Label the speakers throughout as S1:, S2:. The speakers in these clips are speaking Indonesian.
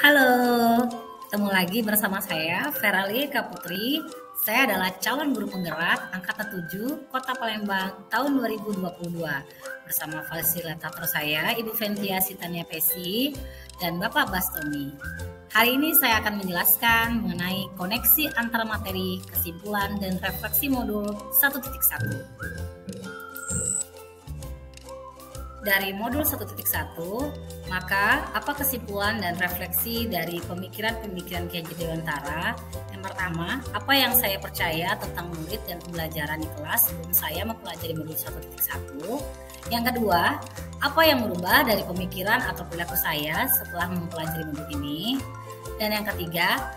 S1: Halo, ketemu lagi bersama saya, Ferali Kaputri. Saya adalah calon guru penggerak Angkatan 7 Kota Palembang tahun 2022 bersama fasilitator saya, Ibu Ventia Sitania Pesi dan Bapak Bastomi. Hari ini saya akan menjelaskan mengenai koneksi antara materi, kesimpulan, dan refleksi modul 1.1. Dari modul 1.1, maka apa kesimpulan dan refleksi dari pemikiran-pemikiran Ki Haji Dewantara? Yang pertama, apa yang saya percaya tentang murid dan pembelajaran di kelas sebelum saya mempelajari modul 1.1? Yang kedua, apa yang berubah dari pemikiran atau perilaku saya setelah mempelajari modul ini? Dan yang ketiga,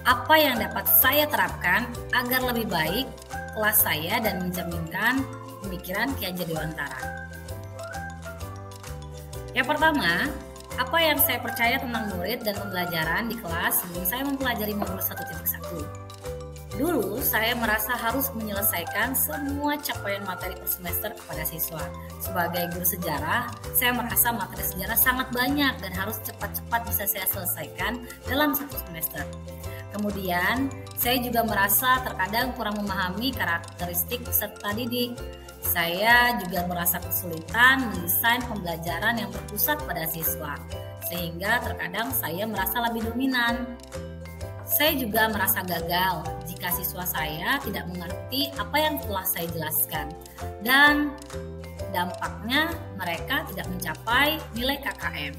S1: apa yang dapat saya terapkan agar lebih baik kelas saya dan mencerminkan pemikiran Ki Haji Dewantara? Yang pertama, apa yang saya percaya tentang murid dan pembelajaran di kelas sebelum saya mempelajari modul 1.1? Dulu, saya merasa harus menyelesaikan semua capaian materi per semester kepada siswa. Sebagai guru sejarah, saya merasa materi sejarah sangat banyak dan harus cepat-cepat bisa saya selesaikan dalam satu semester. Kemudian, saya juga merasa terkadang kurang memahami karakteristik peserta didik. Saya juga merasa kesulitan mendesain pembelajaran yang berpusat pada siswa, sehingga terkadang saya merasa lebih dominan. Saya juga merasa gagal jika siswa saya tidak mengerti apa yang telah saya jelaskan, dan dampaknya mereka tidak mencapai nilai KKM.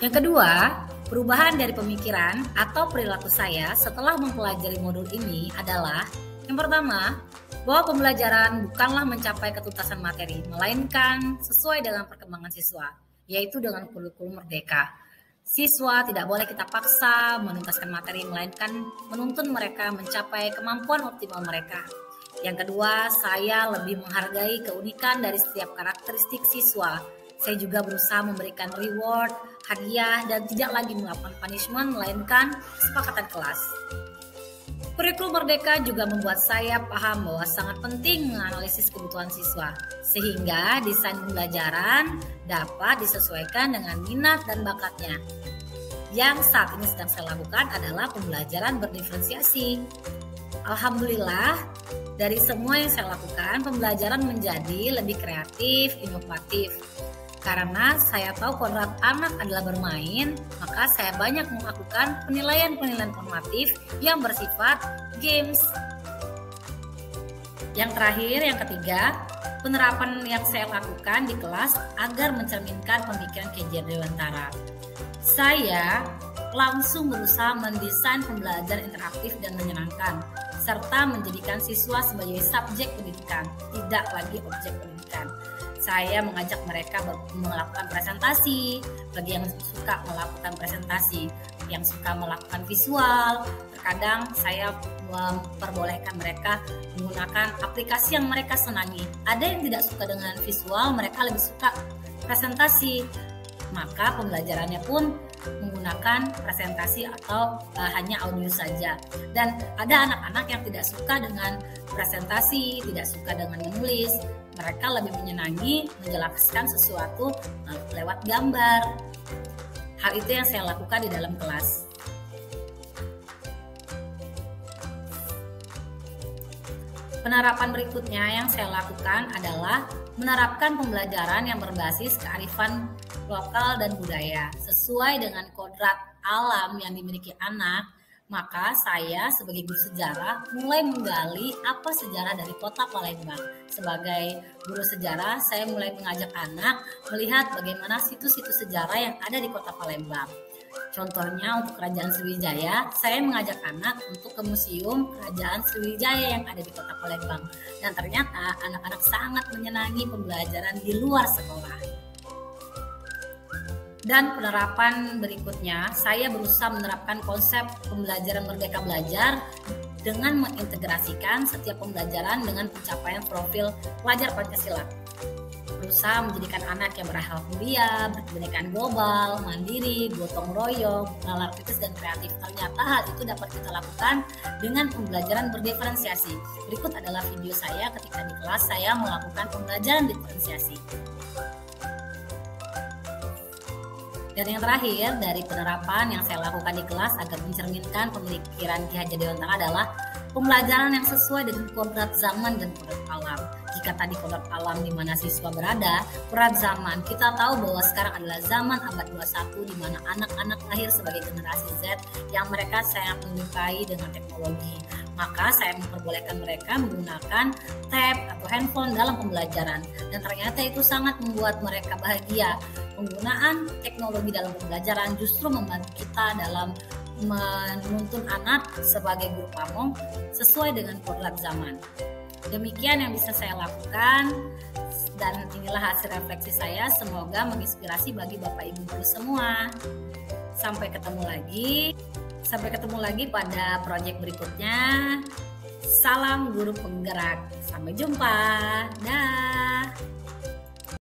S1: Yang kedua, perubahan dari pemikiran atau perilaku saya setelah mempelajari modul ini adalah yang pertama, bahwa pembelajaran bukanlah mencapai ketuntasan materi, melainkan sesuai dengan perkembangan siswa, yaitu dengan kurikulum merdeka. Siswa tidak boleh kita paksa menuntaskan materi, melainkan menuntun mereka mencapai kemampuan optimal mereka. Yang kedua, saya lebih menghargai keunikan dari setiap karakteristik siswa. Saya juga berusaha memberikan reward, hadiah, dan tidak lagi melakukan punishment, melainkan kesepakatan kelas. Kurikulum Merdeka juga membuat saya paham bahwa sangat penting menganalisis kebutuhan siswa, sehingga desain pembelajaran dapat disesuaikan dengan minat dan bakatnya. Yang saat ini sedang saya lakukan adalah pembelajaran berdiferensiasi. Alhamdulillah, dari semua yang saya lakukan, pembelajaran menjadi lebih kreatif, inovatif. Karena saya tahu kodrat anak adalah bermain, maka saya banyak melakukan penilaian-penilaian formatif yang bersifat games. Yang terakhir, yang ketiga, penerapan yang saya lakukan di kelas agar mencerminkan pemikiran Ki Haji Dewantara. Saya langsung berusaha mendesain pembelajaran interaktif dan menyenangkan, serta menjadikan siswa sebagai subjek pendidikan, tidak lagi objek pendidikan. Saya mengajak mereka melakukan presentasi, bagi yang suka melakukan presentasi, yang suka melakukan visual. Terkadang saya memperbolehkan mereka menggunakan aplikasi yang mereka senangi. Ada yang tidak suka dengan visual, mereka lebih suka presentasi. Maka pembelajarannya pun menggunakan presentasi atau hanya audio saja. Dan ada anak-anak yang tidak suka dengan presentasi, tidak suka dengan menulis. Mereka lebih menyenangi menjelaskan sesuatu lewat gambar. Hal itu yang saya lakukan di dalam kelas. Penerapan berikutnya yang saya lakukan adalah menerapkan pembelajaran yang berbasis kearifan lokal dan budaya sesuai dengan kodrat alam yang dimiliki anak. Maka saya sebagai guru sejarah mulai menggali apa sejarah dari Kota Palembang. Sebagai guru sejarah, saya mulai mengajak anak melihat bagaimana situs-situs sejarah yang ada di Kota Palembang. Contohnya untuk Kerajaan Sriwijaya, saya mengajak anak untuk ke Museum Kerajaan Sriwijaya yang ada di Kota Palembang. Dan ternyata anak-anak sangat menyenangi pembelajaran di luar sekolah. Dan penerapan berikutnya, saya berusaha menerapkan konsep pembelajaran Merdeka Belajar dengan mengintegrasikan setiap pembelajaran dengan pencapaian profil pelajar Pancasila. Berusaha menjadikan anak yang berakhlak mulia, berkebinekaan global, mandiri, gotong royong, nalar kritis dan kreatif. Ternyata hal itu dapat kita lakukan dengan pembelajaran berdiferensiasi. Berikut adalah video saya ketika di kelas saya melakukan pembelajaran diferensiasi. Dan yang terakhir, dari penerapan yang saya lakukan di kelas agar mencerminkan pemikiran Ki Hajar Dewantara adalah pembelajaran yang sesuai dengan kodrat zaman dan kodrat alam. Jika tadi kodrat alam di mana siswa berada, kodrat zaman, kita tahu bahwa sekarang adalah zaman abad 21 di mana anak-anak lahir sebagai generasi Z yang mereka sangat menyukai dengan teknologi. Maka saya memperbolehkan mereka menggunakan tab atau handphone dalam pembelajaran, dan ternyata itu sangat membuat mereka bahagia. Penggunaan teknologi dalam pembelajaran justru membantu kita dalam menuntun anak sebagai guru pamong sesuai dengan kodrat zaman. Demikian yang bisa saya lakukan, dan inilah hasil refleksi saya. Semoga menginspirasi bagi Bapak Ibu guru semua. Sampai ketemu lagi pada proyek berikutnya. Salam guru penggerak. Sampai jumpa. Dah.